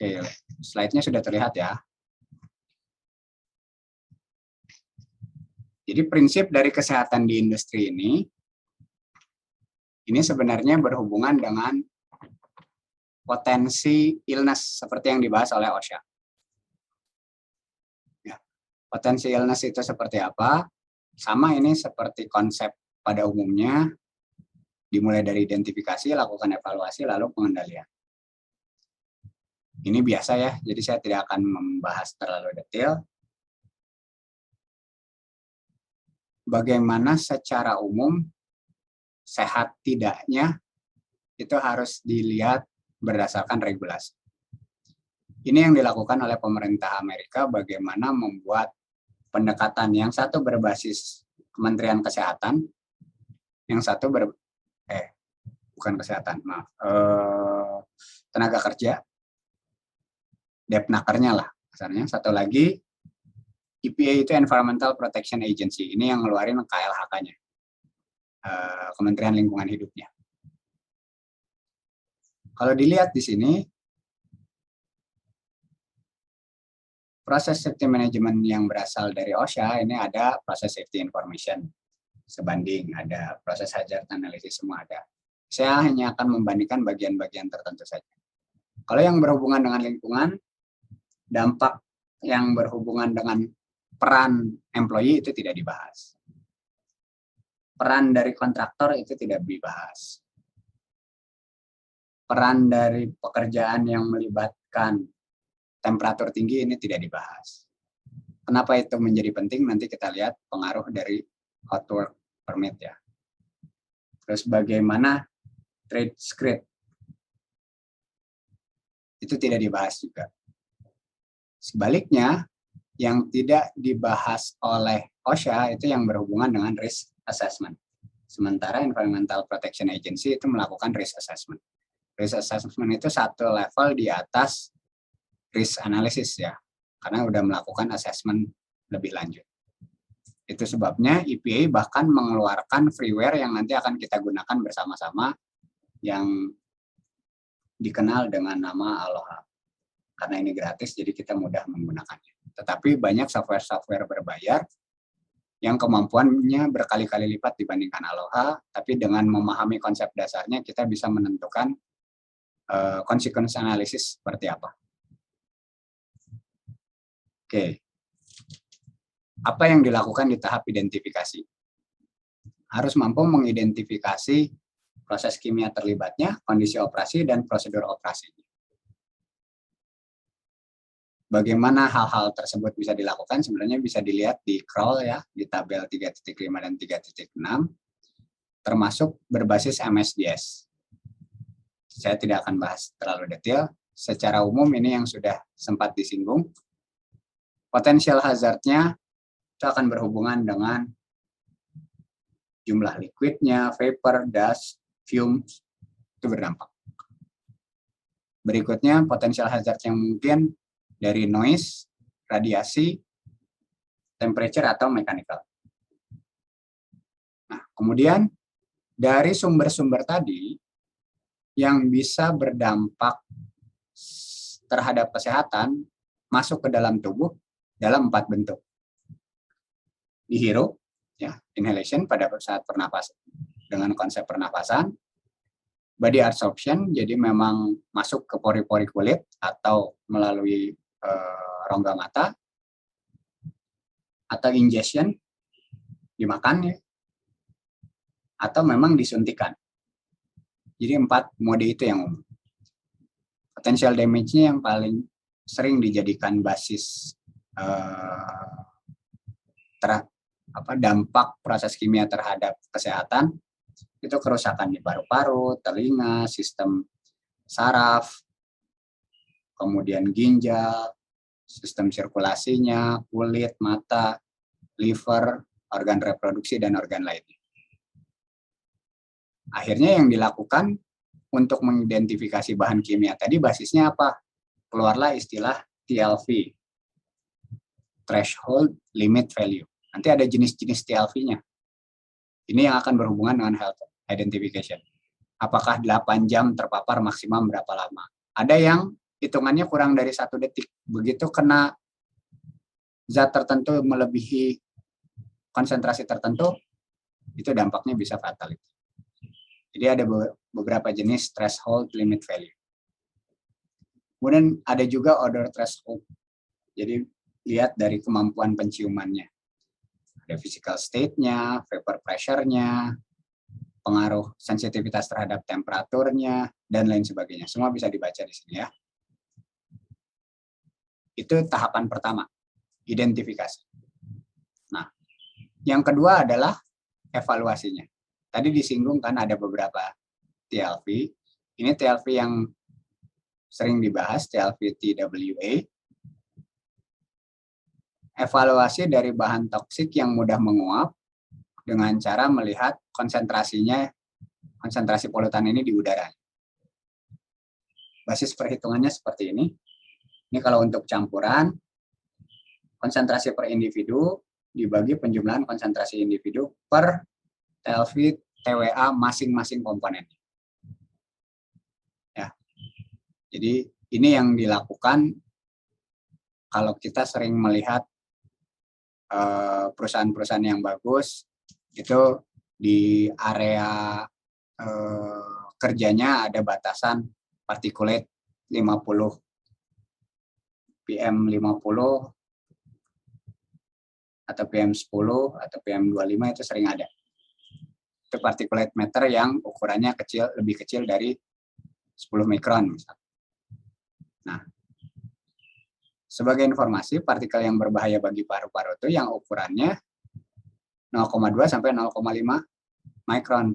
Oke, slide-nya sudah terlihat ya. Jadi prinsip dari kesehatan di industri ini sebenarnya berhubungan dengan potensi illness seperti yang dibahas oleh OSHA. Ya, potensi illness itu seperti apa? Sama ini seperti konsep pada umumnya, dimulai dari identifikasi, lakukan evaluasi, lalu pengendalian. Ini biasa ya, jadi saya tidak akan membahas terlalu detail. Bagaimana secara umum sehat tidaknya itu harus dilihat berdasarkan regulasi. Ini yang dilakukan oleh pemerintah Amerika, bagaimana membuat pendekatan yang satu berbasis Kementerian Kesehatan, yang satu bukan kesehatan, maaf, tenaga kerja, Depnakernya lah, misalnya. Satu lagi EPA itu Environmental Protection Agency, ini yang ngeluarin KLHK-nya, Kementerian Lingkungan Hidupnya. Kalau dilihat di sini, proses safety management yang berasal dari OSHA ini ada proses safety information sebanding, ada proses hazard analysis, semua ada. Saya hanya akan membandingkan bagian-bagian tertentu saja. Kalau yang berhubungan dengan lingkungan, dampak yang berhubungan dengan peran employee itu tidak dibahas. Peran dari kontraktor itu tidak dibahas. Peran dari pekerjaan yang melibatkan temperatur tinggi ini tidak dibahas. Kenapa itu menjadi penting? Nanti kita lihat pengaruh dari hot work permit ya. Terus bagaimana trade secret? Itu tidak dibahas juga. Sebaliknya, yang tidak dibahas oleh OSHA itu yang berhubungan dengan risk assessment. Sementara Environmental Protection Agency itu melakukan risk assessment. Risk assessment itu satu level di atas risk analysis ya, karena udah melakukan assessment lebih lanjut. Itu sebabnya EPA bahkan mengeluarkan freeware yang nanti akan kita gunakan bersama-sama yang dikenal dengan nama Aloha. Karena ini gratis, jadi kita mudah menggunakannya. Tetapi banyak software-software berbayar yang kemampuannya berkali-kali lipat dibandingkan Aloha, tapi dengan memahami konsep dasarnya, kita bisa menentukan consequence analysis seperti apa. Oke. Apa yang dilakukan di tahap identifikasi? Harus mampu mengidentifikasi proses kimia terlibatnya, kondisi operasi, dan prosedur operasi. Bagaimana hal-hal tersebut bisa dilakukan sebenarnya bisa dilihat di crawl ya, di tabel 3.5 dan 3.6, termasuk berbasis MSDS. Saya tidak akan bahas terlalu detail. Secara umum ini yang sudah sempat disinggung. Potensial hazardnya itu akan berhubungan dengan jumlah liquidnya, vapor, dust, fumes, itu berdampak. Berikutnya potensial hazard yang mungkin dari noise, radiasi, temperature, atau mechanical. Nah, kemudian dari sumber-sumber tadi yang bisa berdampak terhadap kesehatan masuk ke dalam tubuh dalam 4 bentuk. Dihirup, ya, inhalation pada saat pernapasan dengan konsep pernapasan. Body absorption, jadi memang masuk ke pori-pori kulit atau melalui rongga mata, atau ingestion, dimakan ya, atau memang disuntikan. Jadi 4 mode itu yang umum. Potential damage-nya yang paling sering dijadikan basis dampak proses kimia terhadap kesehatan, itu kerusakan di paru-paru, telinga, sistem saraf, kemudian ginjal, sistem sirkulasinya, kulit, mata, liver, organ reproduksi, dan organ lainnya. Akhirnya yang dilakukan untuk mengidentifikasi bahan kimia tadi basisnya apa? Keluarlah istilah TLV, Threshold Limit Value. Nanti ada jenis-jenis TLV-nya. Ini yang akan berhubungan dengan health identification. Apakah 8 jam terpapar maksimum berapa lama? Ada yang hitungannya kurang dari 1 detik. Begitu kena zat tertentu melebihi konsentrasi tertentu, itu dampaknya bisa fatal. Jadi ada beberapa jenis threshold limit value. Kemudian ada juga odor threshold. Jadi lihat dari kemampuan penciumannya. Ada physical state-nya, vapor pressure-nya, pengaruh sensitivitas terhadap temperaturnya, dan lain sebagainya. Semua bisa dibaca di sini ya. Itu tahapan pertama, identifikasi. Nah, yang kedua adalah evaluasinya. Tadi disinggung kan ada beberapa TLV. Ini TLV yang sering dibahas, TLV TWA. Evaluasi dari bahan toksik yang mudah menguap dengan cara melihat konsentrasi polutan ini di udara. Basis perhitungannya seperti ini. Ini kalau untuk campuran, konsentrasi per individu dibagi penjumlahan konsentrasi individu per TLV TWA masing-masing komponen. Ya. Jadi ini yang dilakukan kalau kita sering melihat perusahaan-perusahaan yang bagus, itu di area kerjanya ada batasan particulate 50 PM50 atau PM10 atau PM25 itu sering ada. Itu particulate matter yang ukurannya lebih kecil dari 10 mikron misalnya. Nah, sebagai informasi, partikel yang berbahaya bagi paru-paru itu yang ukurannya 0,2 sampai 0,5 mikron.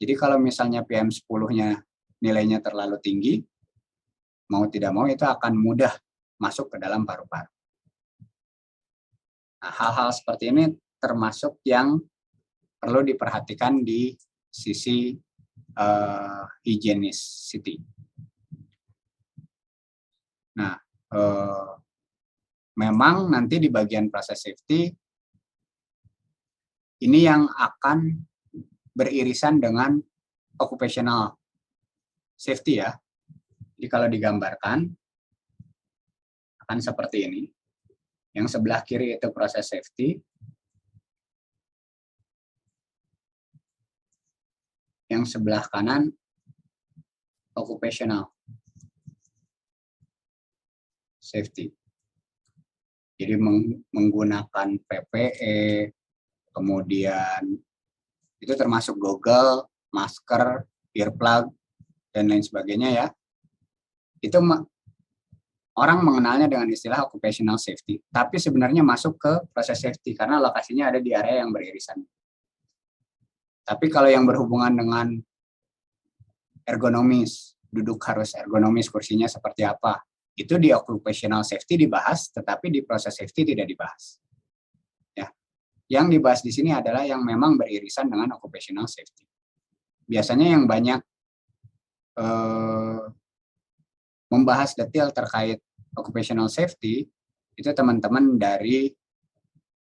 Jadi kalau misalnya PM10-nya nilainya terlalu tinggi, mau tidak mau itu akan mudah masuk ke dalam paru-paru. Nah, hal-hal seperti ini termasuk yang perlu diperhatikan di sisi hygienicity. Nah, memang nanti di bagian proses safety ini yang akan beririsan dengan occupational safety ya. Jadi kalau digambarkan akan seperti ini. Yang sebelah kiri itu proses safety. Yang sebelah kanan occupational safety. Jadi menggunakan PPE, kemudian itu termasuk goggle, masker, earplug, dan lain sebagainya ya. Itu orang mengenalnya dengan istilah occupational safety, tapi sebenarnya masuk ke proses safety karena lokasinya ada di area yang beririsan. Tapi kalau yang berhubungan dengan ergonomis, duduk harus ergonomis, kursinya seperti apa, itu di occupational safety dibahas, tetapi di proses safety tidak dibahas. Ya. Yang dibahas di sini adalah yang memang beririsan dengan occupational safety. Biasanya yang banyak membahas detail terkait occupational safety itu teman-teman dari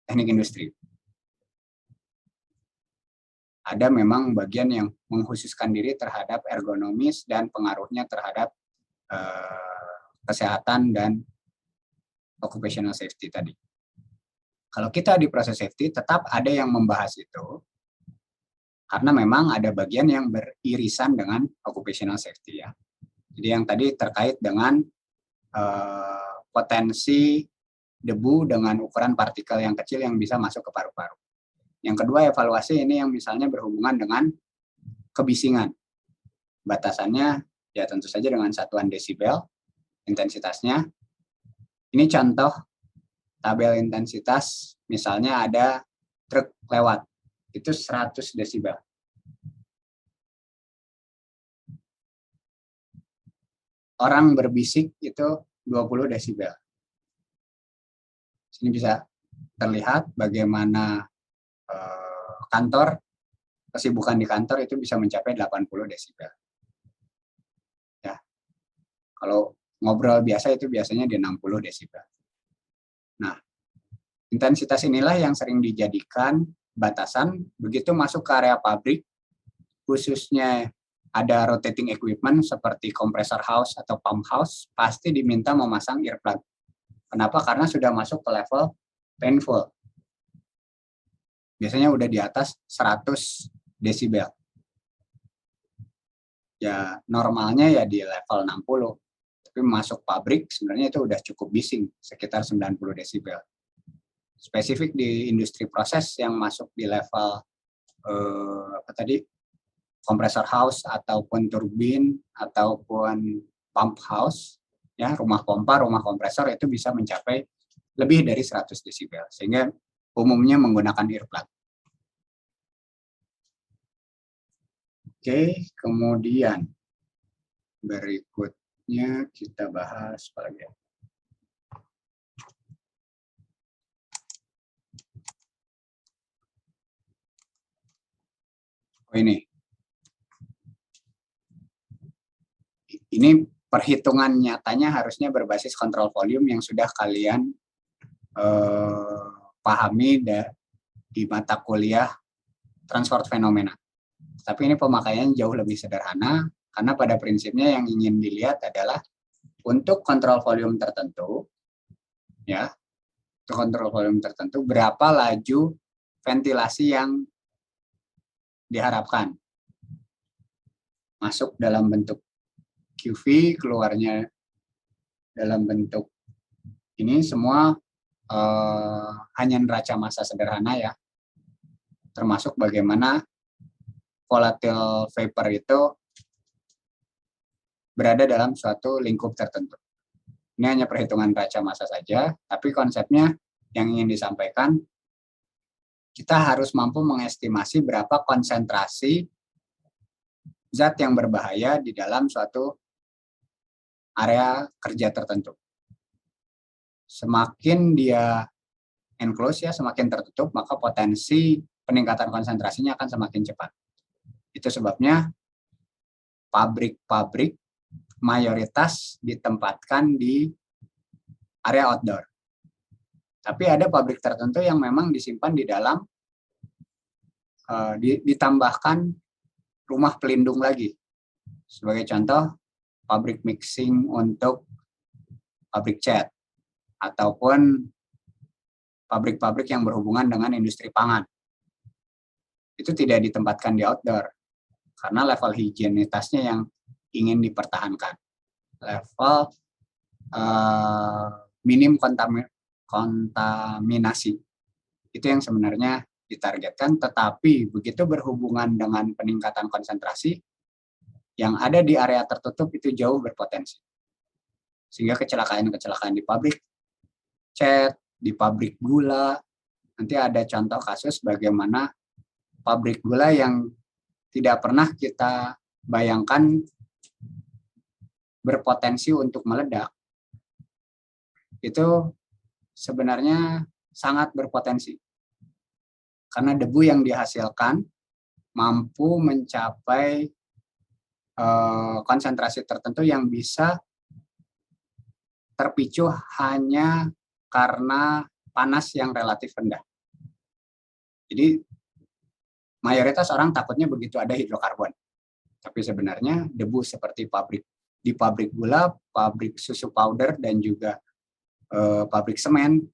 teknik industri. Ada memang bagian yang mengkhususkan diri terhadap ergonomis dan pengaruhnya terhadap kesehatan dan occupational safety tadi. Kalau kita di proses safety tetap ada yang membahas itu karena memang ada bagian yang beririsan dengan occupational safety ya. Jadi yang tadi terkait dengan potensi debu dengan ukuran partikel yang kecil yang bisa masuk ke paru-paru. Yang kedua evaluasi ini yang misalnya berhubungan dengan kebisingan. Batasannya ya tentu saja dengan satuan desibel, intensitasnya. Ini contoh tabel intensitas, misalnya ada truk lewat, itu 100 desibel. Orang berbisik itu 20 desibel. Sini bisa terlihat bagaimana kantor, kesibukan di kantor itu bisa mencapai 80 desibel. Ya. Kalau ngobrol biasa itu biasanya di 60 desibel. Nah, intensitas inilah yang sering dijadikan batasan begitu masuk ke area pabrik, khususnya ada rotating equipment seperti compressor house atau pump house, pasti diminta memasang earplug. Kenapa? Karena sudah masuk ke level painful. Biasanya udah di atas 100 desibel. Ya normalnya ya di level 60. Tapi masuk pabrik sebenarnya itu udah cukup bising, sekitar 90 desibel. Spesifik di industri proses yang masuk di level kompresor house ataupun turbin ataupun pump house, ya rumah pompa, rumah kompresor itu bisa mencapai lebih dari 100 desibel, sehingga umumnya menggunakan earplug. Oke, kemudian berikutnya kita bahas apa lagi ya? Oh ini perhitungan nyatanya harusnya berbasis kontrol volume yang sudah kalian pahami di mata kuliah transport fenomena. Tapi ini pemakaiannya jauh lebih sederhana, karena pada prinsipnya yang ingin dilihat adalah untuk kontrol volume tertentu, ya, untuk kontrol volume tertentu, berapa laju ventilasi yang diharapkan. Masuk dalam bentuk QV, keluarnya dalam bentuk ini semua hanya neraca massa sederhana ya, termasuk bagaimana volatile vapor itu berada dalam suatu lingkup tertentu. Ini hanya perhitungan neraca massa saja, tapi konsepnya yang ingin disampaikan, kita harus mampu mengestimasi berapa konsentrasi zat yang berbahaya di dalam suatu area kerja tertentu. Semakin dia enclosed ya, semakin tertutup, maka potensi peningkatan konsentrasinya akan semakin cepat. Itu sebabnya pabrik-pabrik mayoritas ditempatkan di area outdoor. Tapi ada pabrik tertentu yang memang disimpan di dalam, ditambahkan rumah pelindung lagi. Sebagai contoh, pabrik mixing untuk pabrik cat, ataupun pabrik-pabrik yang berhubungan dengan industri pangan. Itu tidak ditempatkan di outdoor, karena level higienitasnya yang ingin dipertahankan. Level minim kontaminasi. Itu yang sebenarnya ditargetkan, tetapi begitu berhubungan dengan peningkatan konsentrasi, yang ada di area tertutup itu jauh berpotensi. Sehingga kecelakaan-kecelakaan di pabrik cat, di pabrik gula, nanti ada contoh kasus bagaimana pabrik gula yang tidak pernah kita bayangkan berpotensi untuk meledak, itu sebenarnya sangat berpotensi. Karena debu yang dihasilkan mampu mencapai konsentrasi tertentu yang bisa terpicu hanya karena panas yang relatif rendah. Jadi mayoritas orang takutnya begitu ada hidrokarbon. Tapi sebenarnya debu seperti di pabrik gula, pabrik susu powder, dan juga pabrik semen,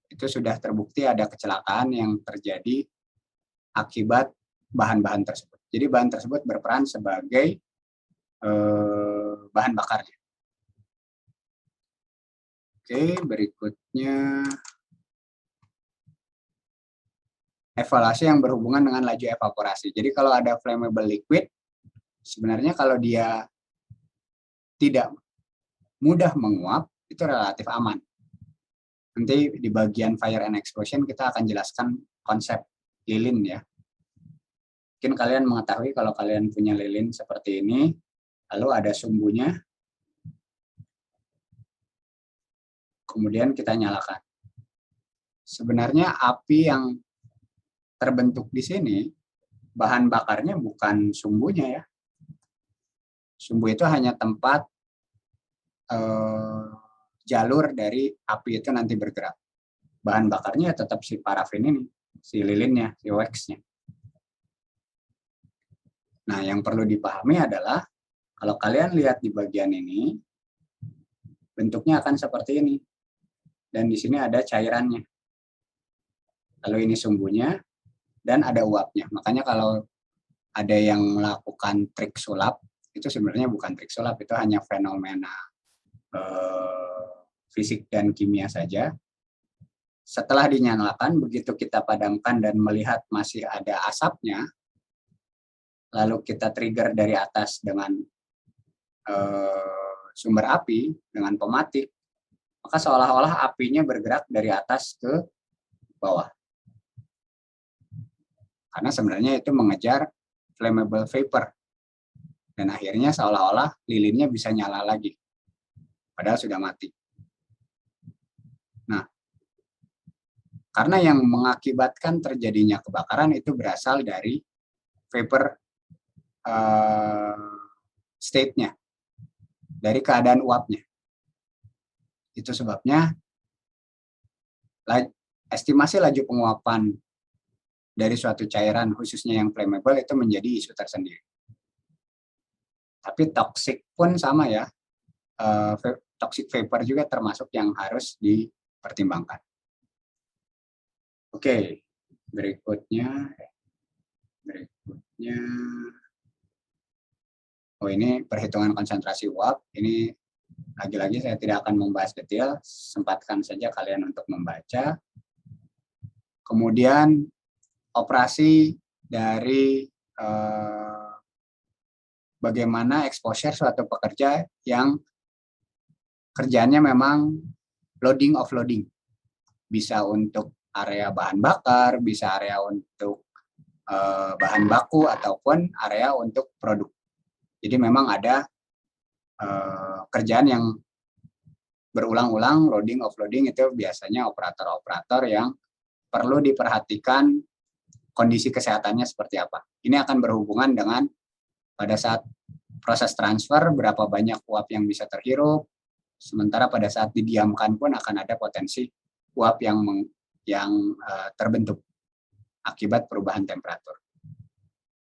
itu sudah terbukti ada kecelakaan yang terjadi akibat bahan-bahan tersebut. Jadi bahan tersebut berperan sebagai bahan bakarnya. Oke, berikutnya evaluasi yang berhubungan dengan laju evaporasi. Jadi kalau ada flammable liquid, sebenarnya kalau dia tidak mudah menguap, itu relatif aman. Nanti di bagian fire and explosion kita akan jelaskan konsep lilin ya. Mungkin kalian mengetahui kalau kalian punya lilin seperti ini, lalu ada sumbunya, kemudian kita nyalakan. Sebenarnya api yang terbentuk di sini, bahan bakarnya bukan sumbunya ya. Sumbu itu hanya tempat jalur dari api itu nanti bergerak. Bahan bakarnya tetap si parafin ini, si lilinnya, si waxnya. Nah, yang perlu dipahami adalah kalau kalian lihat di bagian ini, bentuknya akan seperti ini. Dan di sini ada cairannya. Lalu ini sumbunya, dan ada uapnya. Makanya kalau ada yang melakukan trik sulap, itu sebenarnya bukan trik sulap, itu hanya fenomena fisik dan kimia saja. Setelah dinyalakan, begitu kita padamkan dan melihat masih ada asapnya, lalu kita trigger dari atas dengan sumber api, dengan pematik, maka seolah-olah apinya bergerak dari atas ke bawah. Karena sebenarnya itu mengejar flammable vapor. Dan akhirnya seolah-olah lilinnya bisa nyala lagi. Padahal sudah mati. Nah, karena yang mengakibatkan terjadinya kebakaran itu berasal dari vapor state-nya, dari keadaan uapnya. Itu sebabnya estimasi laju penguapan dari suatu cairan, khususnya yang flammable, itu menjadi isu tersendiri. Tapi toxic pun sama ya, toxic vapor juga termasuk yang harus dipertimbangkan. Oke, berikutnya, oh ini perhitungan konsentrasi uap. Ini lagi-lagi saya tidak akan membahas detail, sempatkan saja kalian untuk membaca. Kemudian operasi dari bagaimana exposure suatu pekerja yang kerjaannya memang loading offloading. Bisa untuk area bahan bakar, bisa area untuk bahan baku, ataupun area untuk produk. Jadi memang ada kerjaan yang berulang-ulang, loading offloading, itu biasanya operator-operator yang perlu diperhatikan kondisi kesehatannya seperti apa. Ini akan berhubungan dengan pada saat proses transfer berapa banyak uap yang bisa terhirup, sementara pada saat didiamkan pun akan ada potensi uap yang terbentuk akibat perubahan temperatur.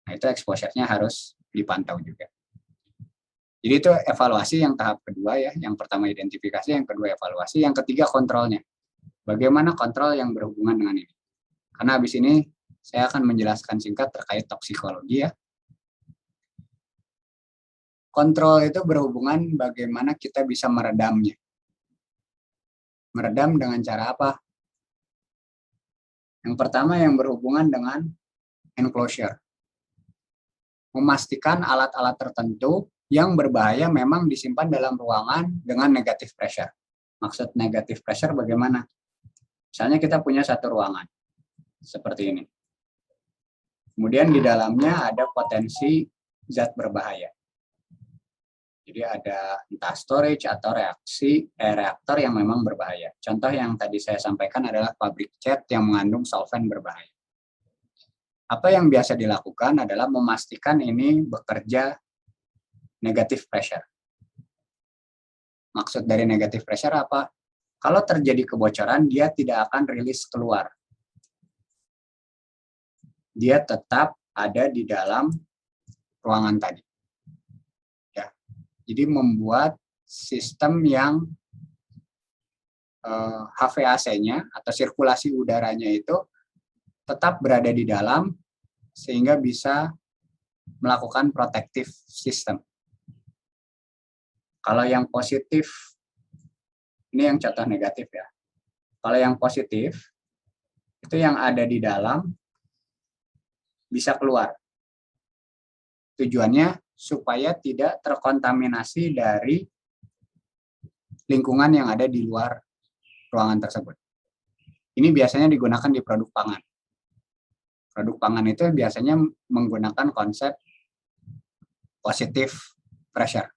Nah, itu exposure-nya harus dipantau juga. Jadi itu evaluasi yang tahap kedua ya. Yang pertama identifikasi, yang kedua evaluasi, yang ketiga kontrolnya. Bagaimana kontrol yang berhubungan dengan ini? Karena habis ini saya akan menjelaskan singkat terkait toksikologi ya. Kontrol itu berhubungan bagaimana kita bisa meredamnya. Meredam dengan cara apa? Yang pertama yang berhubungan dengan enclosure. Memastikan alat-alat tertentu yang berbahaya memang disimpan dalam ruangan dengan negative pressure. Maksud negative pressure bagaimana? Misalnya kita punya satu ruangan, seperti ini. Kemudian di dalamnya ada potensi zat berbahaya. Jadi ada entah storage atau reaktor yang memang berbahaya. Contoh yang tadi saya sampaikan adalah pabrik cat yang mengandung solvent berbahaya. Apa yang biasa dilakukan adalah memastikan ini bekerja negative pressure. Maksud dari negative pressure apa? Kalau terjadi kebocoran, dia tidak akan rilis keluar. Dia tetap ada di dalam ruangan tadi. Ya. Jadi membuat sistem yang HVAC-nya atau sirkulasi udaranya itu tetap berada di dalam sehingga bisa melakukan protective system. Kalau yang positif, ini yang contoh negatif ya. Kalau yang positif, itu yang ada di dalam bisa keluar. Tujuannya supaya tidak terkontaminasi dari lingkungan yang ada di luar ruangan tersebut. Ini biasanya digunakan di produk pangan. Produk pangan itu biasanya menggunakan konsep positive pressure,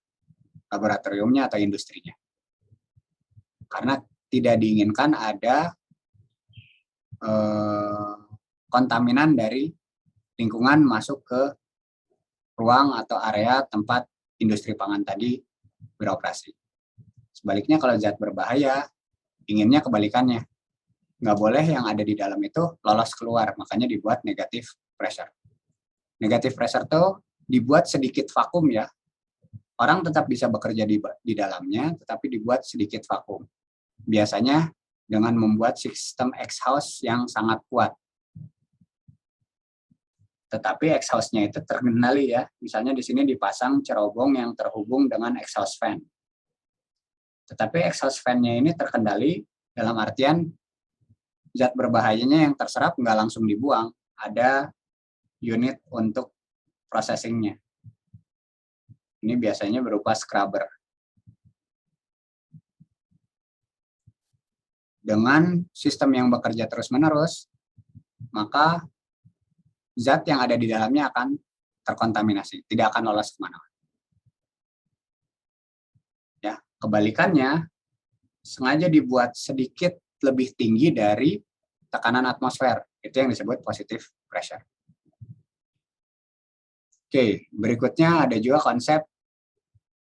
laboratoriumnya atau industrinya. Karena tidak diinginkan ada kontaminan dari lingkungan masuk ke ruang atau area tempat industri pangan tadi beroperasi. Sebaliknya kalau zat berbahaya, inginnya kebalikannya. Nggak boleh yang ada di dalam itu lolos keluar, makanya dibuat negative pressure. Negative pressure itu dibuat sedikit vakum ya. Orang tetap bisa bekerja di dalamnya, tetapi dibuat sedikit vakum. Biasanya dengan membuat sistem exhaust yang sangat kuat. Tetapi exhaust-nya itu terkendali ya. Misalnya di sini dipasang cerobong yang terhubung dengan exhaust fan. Tetapi exhaust fan-nya ini terkendali dalam artian zat berbahayanya yang terserap nggak langsung dibuang. Ada unit untuk processing-nya. Ini biasanya berupa scrubber. Dengan sistem yang bekerja terus-menerus, maka zat yang ada di dalamnya akan terkontaminasi, tidak akan lolos kemana-mana. Ya, kebalikannya, sengaja dibuat sedikit lebih tinggi dari tekanan atmosfer. Itu yang disebut positive pressure. Oke, berikutnya ada juga konsep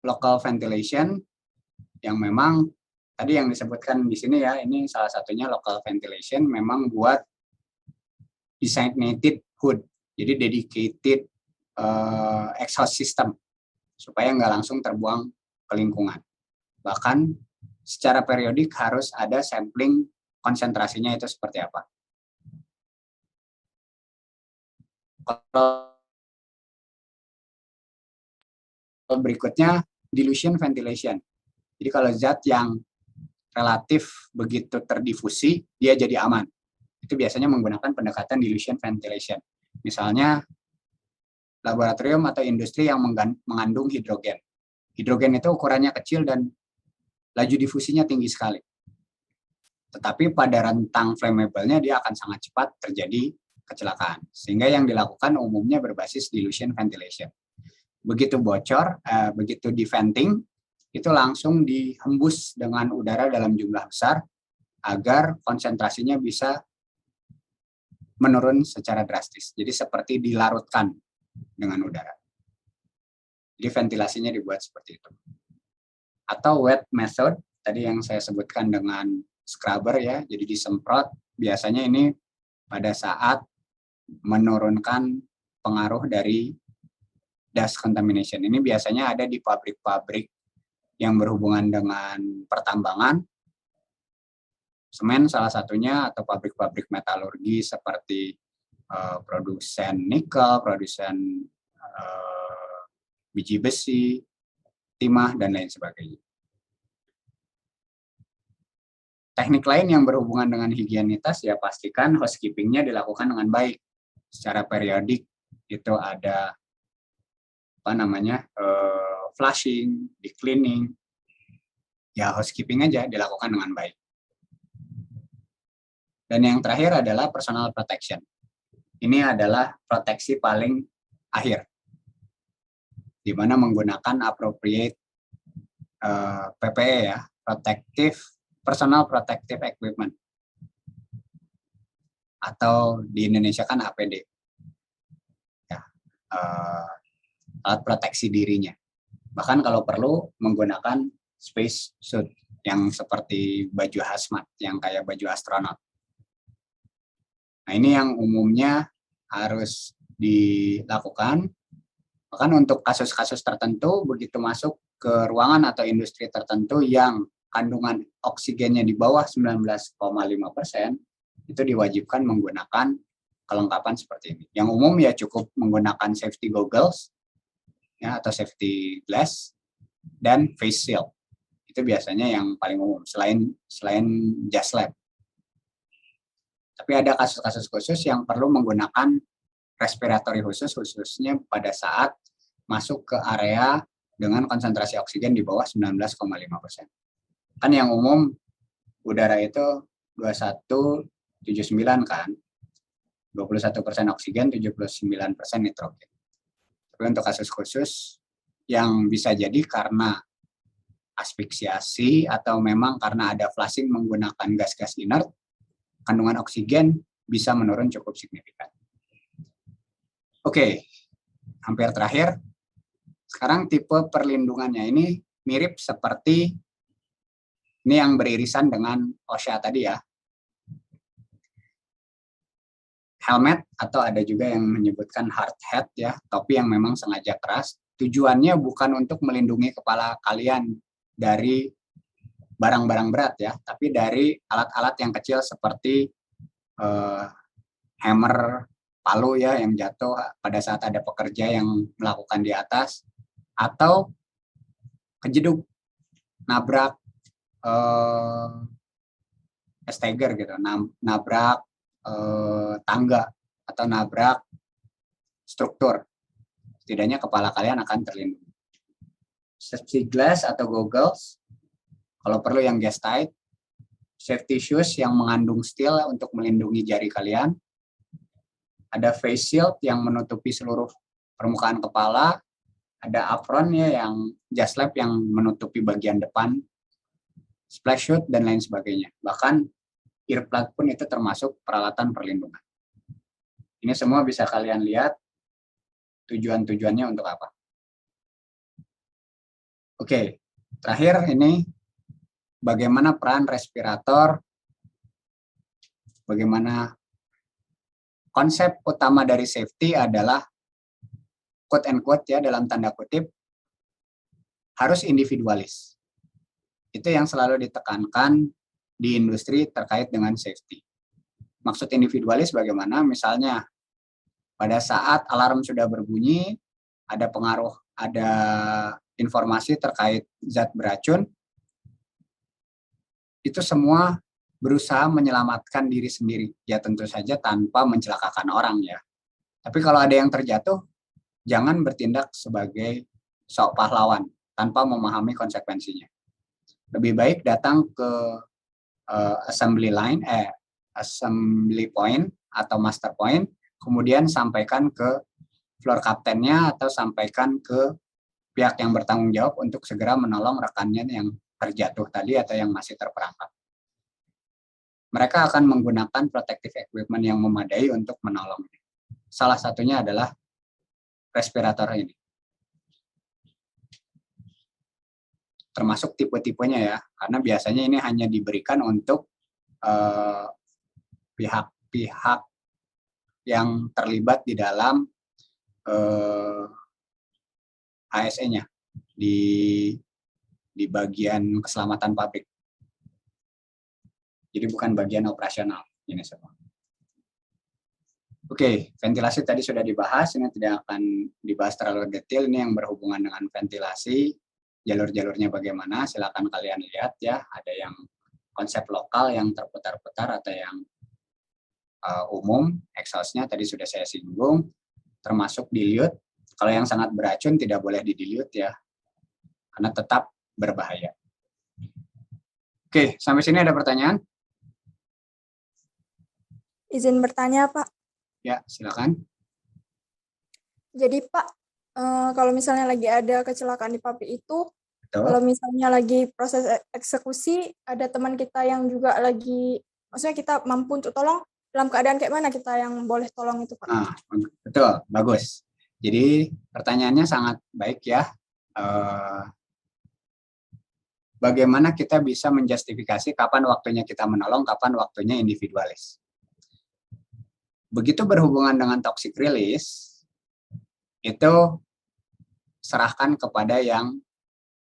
local ventilation yang memang tadi yang disebutkan di sini ya, ini salah satunya local ventilation memang buat designated hood, jadi dedicated exhaust system supaya nggak langsung terbuang ke lingkungan. Bahkan secara periodik harus ada sampling konsentrasinya itu seperti apa. Kalau berikutnya dilution ventilation. Jadi kalau zat yang relatif begitu terdifusi, dia jadi aman. Itu biasanya menggunakan pendekatan dilution ventilation. Misalnya laboratorium atau industri yang mengandung hidrogen. Hidrogen itu ukurannya kecil dan laju difusinya tinggi sekali. Tetapi pada rentang flammable-nya dia akan sangat cepat terjadi kecelakaan. Sehingga yang dilakukan umumnya berbasis dilution ventilation. Begitu bocor, begitu di-venting, itu langsung dihembus dengan udara dalam jumlah besar agar konsentrasinya bisa menurun secara drastis. Jadi seperti dilarutkan dengan udara. Jadi ventilasinya dibuat seperti itu. Atau wet method, tadi yang saya sebutkan dengan scrubber ya, jadi disemprot. Biasanya ini pada saat menurunkan pengaruh dari dust contamination. Ini biasanya ada di pabrik-pabrik yang berhubungan dengan pertambangan, semen salah satunya, atau pabrik-pabrik metalurgi seperti produsen nikel, produsen biji besi, timah, dan lain sebagainya. Teknik lain yang berhubungan dengan higienitas ya pastikan housekeeping-nya dilakukan dengan baik. Secara periodik itu ada flushing, di cleaning, ya housekeeping aja dilakukan dengan baik. Dan yang terakhir adalah personal protection. Ini adalah proteksi paling akhir, di mana menggunakan appropriate PPE ya, personal protective equipment, atau di Indonesia kan APD, ya, alat proteksi dirinya. Bahkan kalau perlu menggunakan space suit yang seperti baju hazmat, yang kayak baju astronot. Nah ini yang umumnya harus dilakukan. Bahkan untuk kasus-kasus tertentu, begitu masuk ke ruangan atau industri tertentu yang kandungan oksigennya di bawah 19,5%, itu diwajibkan menggunakan kelengkapan seperti ini. Yang umum ya cukup menggunakan safety goggles ya, atau safety glass dan face shield. Itu biasanya yang paling umum selain jas lab. Tapi ada kasus-kasus khusus yang perlu menggunakan respiratory khususnya pada saat masuk ke area dengan konsentrasi oksigen di bawah 19,5%. Kan yang umum udara itu 2179 kan, 21% oksigen, 79% nitrogen. Tapi untuk kasus khusus yang bisa jadi karena asfiksiasi atau memang karena ada flushing menggunakan gas-gas inert, kandungan oksigen bisa menurun cukup signifikan. Oke, hampir terakhir. Sekarang tipe perlindungannya ini mirip seperti ini yang beririsan dengan OSHA tadi ya. helmet, atau ada juga yang menyebutkan hard hat ya, topi yang memang sengaja keras. Tujuannya bukan untuk melindungi kepala kalian dari barang-barang berat ya, tapi dari alat-alat yang kecil seperti hammer, palu ya yang jatuh pada saat ada pekerja yang melakukan di atas, atau kejeduk, nabrak steger gitu, nabrak tangga atau nabrak struktur. Setidaknya kepala kalian akan terlindungi. Safety glass atau goggles, kalau perlu yang gas tight. Safety shoes yang mengandung steel untuk melindungi jari kalian. Ada face shield yang menutupi seluruh permukaan kepala. Ada apron ya yang jas lab yang menutupi bagian depan. Splash suit dan lain sebagainya. Bahkan earplug pun itu termasuk peralatan perlindungan. Ini semua bisa kalian lihat tujuan-tujuannya untuk apa. Oke, terakhir ini bagaimana peran respirator, bagaimana konsep utama dari safety adalah quote and quote ya dalam tanda kutip harus individualis. Itu yang selalu ditekankan di industri terkait dengan safety. Maksud individualis bagaimana? Misalnya pada saat alarm sudah berbunyi, ada pengaruh, ada informasi terkait zat beracun, itu semua berusaha menyelamatkan diri sendiri. Ya tentu saja tanpa mencelakakan orang ya. Tapi kalau ada yang terjatuh, jangan bertindak sebagai sok pahlawan tanpa memahami konsekuensinya. Lebih baik datang ke assembly line, assembly point atau master point, kemudian sampaikan ke floor kaptennya atau sampaikan ke pihak yang bertanggung jawab untuk segera menolong rekannya yang terjatuh tadi atau yang masih terperangkap. Mereka akan menggunakan protective equipment yang memadai untuk menolong. Salah satunya adalah respirator ini. Termasuk tipe-tipenya ya, karena biasanya ini hanya diberikan untuk pihak-pihak yang terlibat di dalam HSE-nya di bagian keselamatan pabrik. Jadi bukan bagian operasional ini semua. Oke, ventilasi tadi sudah dibahas, ini tidak akan dibahas terlalu detail. Ini yang berhubungan dengan ventilasi, jalur-jalurnya bagaimana, silakan kalian lihat ya. Ada yang konsep lokal yang terputar-putar atau yang umum, exhaust-nya tadi sudah saya singgung, termasuk dilute. Kalau yang sangat beracun tidak boleh di-dilute ya, karena tetap berbahaya. Oke, sampai sini ada pertanyaan? Izin bertanya, Pak. Ya, silakan. Jadi, Pak, kalau misalnya lagi ada kecelakaan di pabrik itu, Betul. kalau misalnya lagi proses eksekusi, ada teman kita yang juga lagi, maksudnya kita mampu untuk tolong, dalam keadaan kayak mana kita yang boleh tolong itu, Pak? Betul, bagus. Jadi pertanyaannya sangat baik ya. Bagaimana kita bisa menjustifikasi kapan waktunya kita menolong, kapan waktunya individualis. Begitu berhubungan dengan toxic release, itu serahkan kepada yang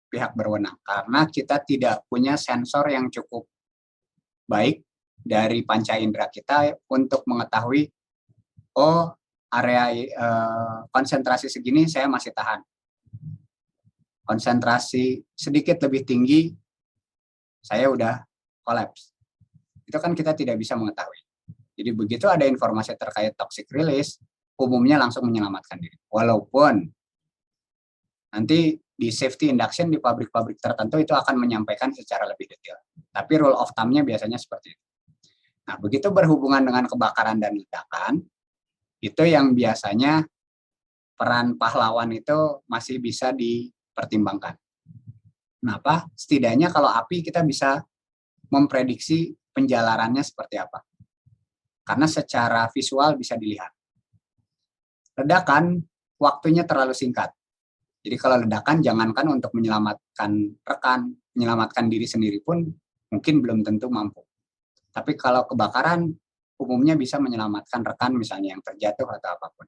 pihak berwenang. Karena kita tidak punya sensor yang cukup baik dari panca indera kita untuk mengetahui, oh area konsentrasi segini saya masih tahan. Konsentrasi sedikit lebih tinggi, saya udah kolaps. Itu kan kita tidak bisa mengetahui. Jadi begitu ada informasi terkait toxic release, umumnya langsung menyelamatkan diri. Walaupun nanti di safety induction di pabrik-pabrik tertentu itu akan menyampaikan secara lebih detail. Tapi rule of thumb-nya biasanya seperti itu. Nah, begitu berhubungan dengan kebakaran dan ledakan, itu yang biasanya peran pahlawan itu masih bisa dipertimbangkan. Kenapa? Setidaknya kalau api kita bisa memprediksi penjalarannya seperti apa. Karena secara visual bisa dilihat. Ledakan, waktunya terlalu singkat. Jadi kalau ledakan, jangankan untuk menyelamatkan rekan, menyelamatkan diri sendiri pun mungkin belum tentu mampu. Tapi kalau kebakaran, umumnya bisa menyelamatkan rekan misalnya yang terjatuh atau apapun.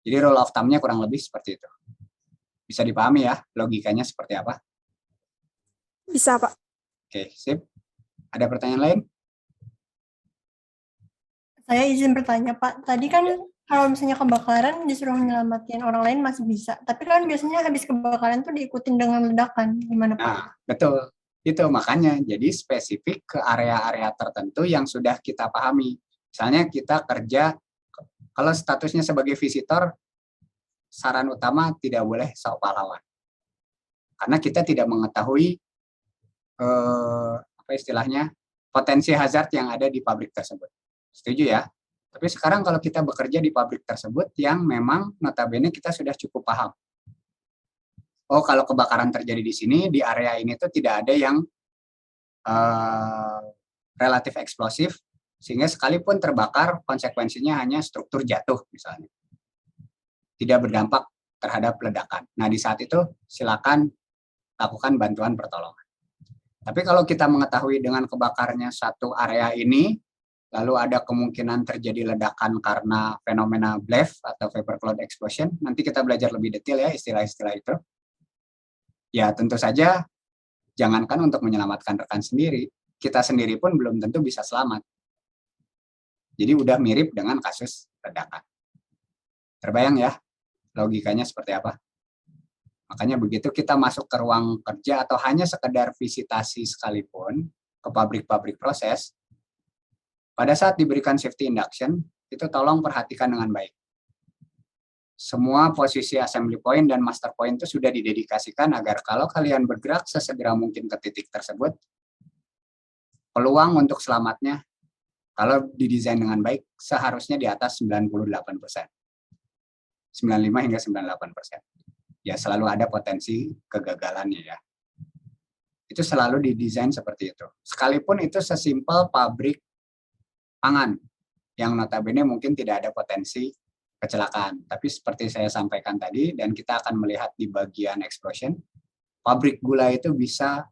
Jadi rule of thumb-nya kurang lebih seperti itu. Bisa dipahami ya logikanya seperti apa? Bisa, Pak. Oke, sip. Ada pertanyaan lain? Saya izin bertanya, Pak. Tadi kan kalau misalnya kebakaran disuruh nyelamatin orang lain masih bisa. Tapi kan biasanya habis kebakaran tuh diikutin dengan ledakan. Gimana, Pak? Nah, betul. Itu makanya jadi spesifik ke area-area tertentu yang sudah kita pahami. Misalnya kita kerja, kalau statusnya sebagai visitor, saran utama tidak boleh sok pahlawan. Karena kita tidak mengetahui apa istilahnya potensi hazard yang ada di pabrik tersebut. Setuju ya? Tapi sekarang kalau kita bekerja di pabrik tersebut yang memang notabene kita sudah cukup paham. Oh, kalau kebakaran terjadi di sini, di area ini tuh tidak ada yang relatif eksplosif, sehingga sekalipun terbakar, konsekuensinya hanya struktur jatuh misalnya. Tidak berdampak terhadap ledakan. Nah, di saat itu silakan lakukan bantuan pertolongan. Tapi kalau kita mengetahui dengan kebakarnya satu area ini, lalu ada kemungkinan terjadi ledakan karena fenomena BLEF atau vapor cloud explosion, nanti kita belajar lebih detail ya istilah-istilah itu. Ya tentu saja, jangankan untuk menyelamatkan rekan sendiri, kita sendiri pun belum tentu bisa selamat. Jadi udah mirip dengan kasus ledakan. Terbayang ya logikanya seperti apa? Makanya begitu kita masuk ke ruang kerja atau hanya sekedar visitasi sekalipun ke pabrik-pabrik proses, pada saat diberikan safety induction, itu tolong perhatikan dengan baik. Semua posisi assembly point dan master point itu sudah didedikasikan agar kalau kalian bergerak sesegera mungkin ke titik tersebut, peluang untuk selamatnya, kalau didesain dengan baik, seharusnya di atas 98%. 95 hingga 98%. Ya selalu ada potensi kegagalannya ya. Itu selalu didesain seperti itu. Sekalipun itu sesimpel pabrik pangan, yang notabene mungkin tidak ada potensi kecelakaan. Tapi seperti saya sampaikan tadi, dan kita akan melihat di bagian explosion, pabrik gula itu bisa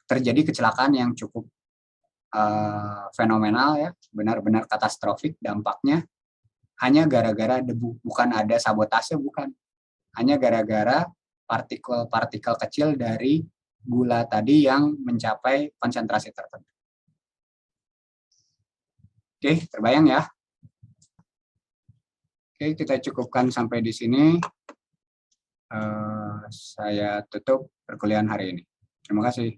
terjadi kecelakaan yang cukup fenomenal ya, benar-benar katastrofik dampaknya, hanya gara-gara debu, bukan ada sabotase, bukan. Hanya gara-gara partikel-partikel kecil dari gula tadi yang mencapai konsentrasi tertentu. Oke, terbayang ya? Oke, kita cukupkan sampai di sini. Saya tutup perkuliahan hari ini. Terima kasih.